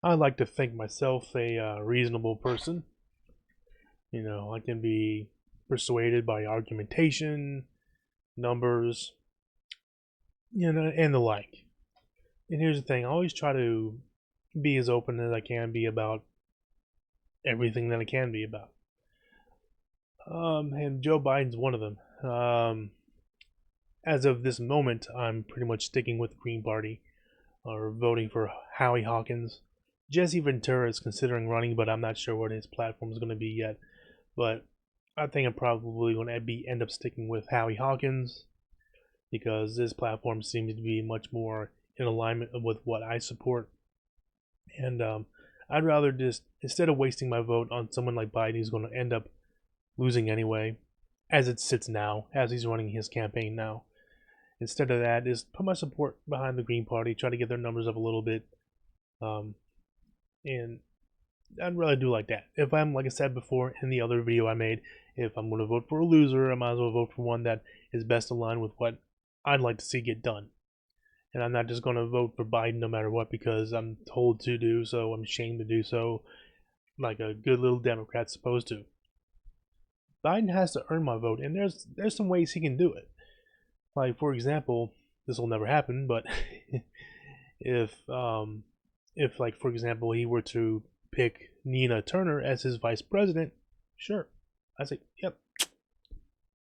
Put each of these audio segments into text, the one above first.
I like to think myself a reasonable person. You know, I can be persuaded by argumentation, numbers, and the like. And here's the thing: I always try to be as open as I can be about everything that I can be about. And Joe Biden's one of them. As of this moment, I'm pretty much sticking with the Green Party or voting for Howie Hawkins. Jesse Ventura is considering running, but I'm not sure what his platform is going to be yet. But I think I'm probably going to end up sticking with Howie Hawkins because this platform seems to be much more in alignment with what I support. And I'd rather just, instead of wasting my vote on someone like Biden who's going to end up losing anyway, as it sits now, as he's running his campaign now, instead of that, is put my support behind the Green Party, try to get their numbers up a little bit. Um, and I'd rather do like that. If I'm, like I said before in the other video I made, if I'm going to vote for a loser, I might as well vote for one that is best aligned with what I'd like to see get done. And I'm not just going to vote for Biden no matter what because I'm told to do so, I'm ashamed to do so, like a good little Democrat's supposed to. Biden has to earn my vote, and there's some ways he can do it. Like, for example, this will never happen, but if like, for example, he were to pick Nina Turner as his vice president, sure, I say, yep,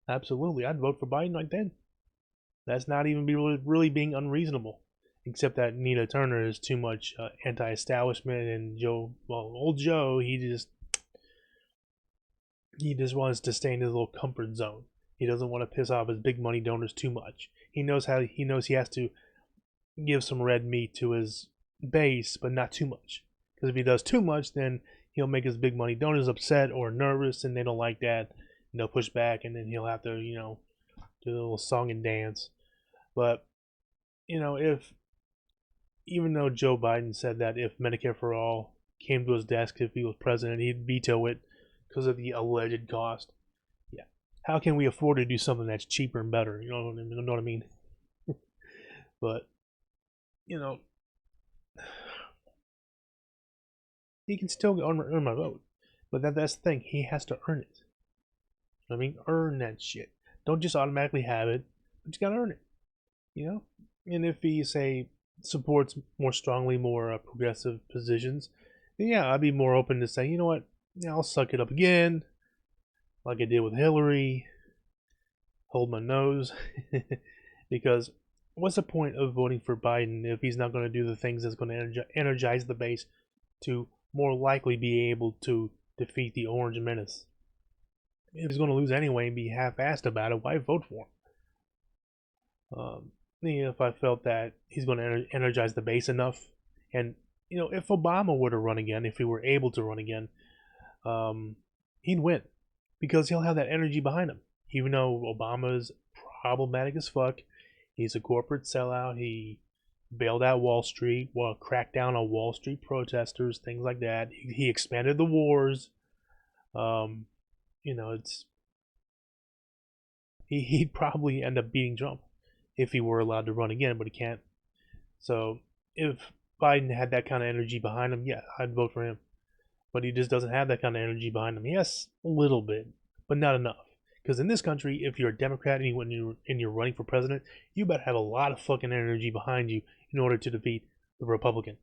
absolutely, I'd vote for Biden right then. That's not even really being unreasonable, except that Nina Turner is too much anti-establishment, and old Joe, he just wants to stay in his little comfort zone. He doesn't want to piss off his big money donors too much. He knows he has to give some red meat to his base, but not too much. Because if he does too much, then he'll make his big money donors upset or nervous, and they don't like that. And they'll push back, and then he'll have to, do a little song and dance. But if even though Joe Biden said that if Medicare for all came to his desk if he was president, he'd veto it because of the alleged cost. Yeah, how can we afford to do something that's cheaper and better? You know what I mean? But you know, he can still earn my vote. But that's the thing. He has to earn it. I mean, earn that shit. Don't just automatically have it. But you gotta earn it. You know. And if he say supports more strongly more progressive positions, then yeah, I'd be more open to say, you know what, yeah, I'll suck it up again, like I did with Hillary. Hold my nose, because what's the point of voting for Biden if he's not going to do the things that's going to energize the base to more likely be able to defeat the Orange Menace? If he's going to lose anyway and be half-assed about it, why vote for him? If I felt that he's going to energize the base enough, and if Obama were to run again, if he were able to run again, he'd win because he'll have that energy behind him. Even though Obama's problematic as fuck, he's a corporate sellout. He bailed out Wall Street, cracked down on Wall Street protesters, things like that. He expanded the wars. It's he'd probably end up beating Trump if he were allowed to run again, but he can't. So if Biden had that kind of energy behind him, yeah, I'd vote for him. But he just doesn't have that kind of energy behind him. Yes, a little bit, but not enough. Because in this country, if you're a Democrat and you're running for president, you better have a lot of fucking energy behind you in order to defeat the Republican.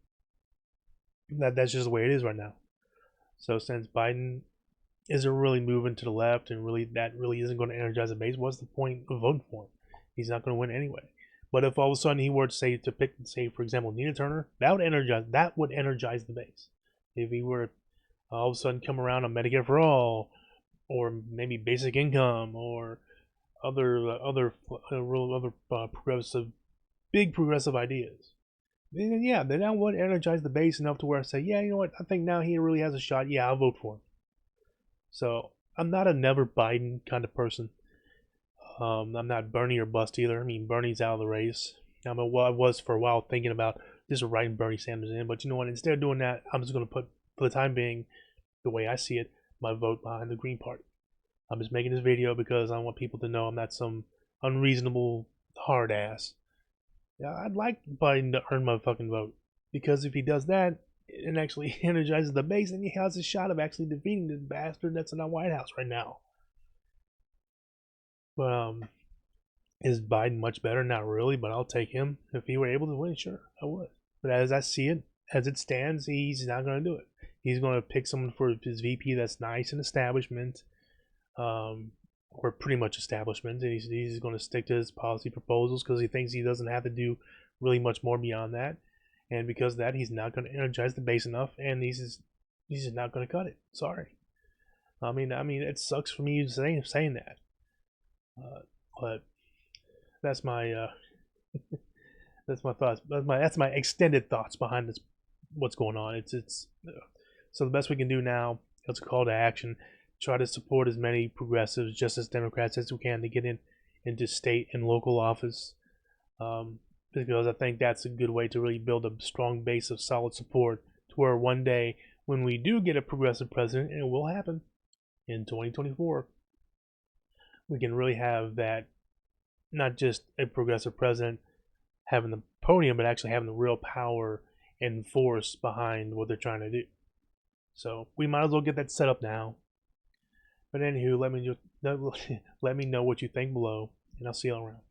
That's just the way it is right now. So since Biden isn't really moving to the left and really isn't going to energize the base, what's the point of voting for him? He's not going to win anyway. But if all of a sudden he were to pick, say for example, Nina Turner, that would energize the base. If he were all of a sudden come around on Medicare for all, or maybe basic income, or other big progressive ideas, then yeah, then that would energize the base enough to where I say, yeah, you know what, I think now he really has a shot. Yeah, I'll vote for him. So I'm not a never Biden kind of person. I'm not Bernie or bust either. I mean, Bernie's out of the race. I was for a while thinking about just writing Bernie Sanders in, but you know what? Instead of doing that, I'm just going to put, for the time being, the way I see it, my vote behind the Green Party. I'm just making this video because I want people to know I'm not some unreasonable hard ass. Yeah, I'd like Biden to earn my fucking vote, because if he does that, and actually energizes the base, and he has a shot of actually defeating this bastard that's in the White House right now. But is Biden much better? Not really, but I'll take him. If he were able to win, sure, I would. But as I see it, as it stands, he's not going to do it. He's going to pick someone for his VP that's nice and establishment, or pretty much establishment. And he's going to stick to his policy proposals because he thinks he doesn't have to do really much more beyond that. And because of that, he's not going to energize the base enough, and he's just not going to cut it. Sorry. I mean, it sucks for me saying that, but that's my that's my thoughts. That's my extended thoughts behind this. What's going on? It's so the best we can do now. It's a call to action. Try to support as many progressives, just as Democrats, as we can to get into state and local office. Because I think that's a good way to really build a strong base of solid support to where one day when we do get a progressive president, and it will happen in 2024, we can really have that, not just a progressive president having the podium, but actually having the real power and force behind what they're trying to do. So we might as well get that set up now. But anywho, let me know what you think below, and I'll see you all around.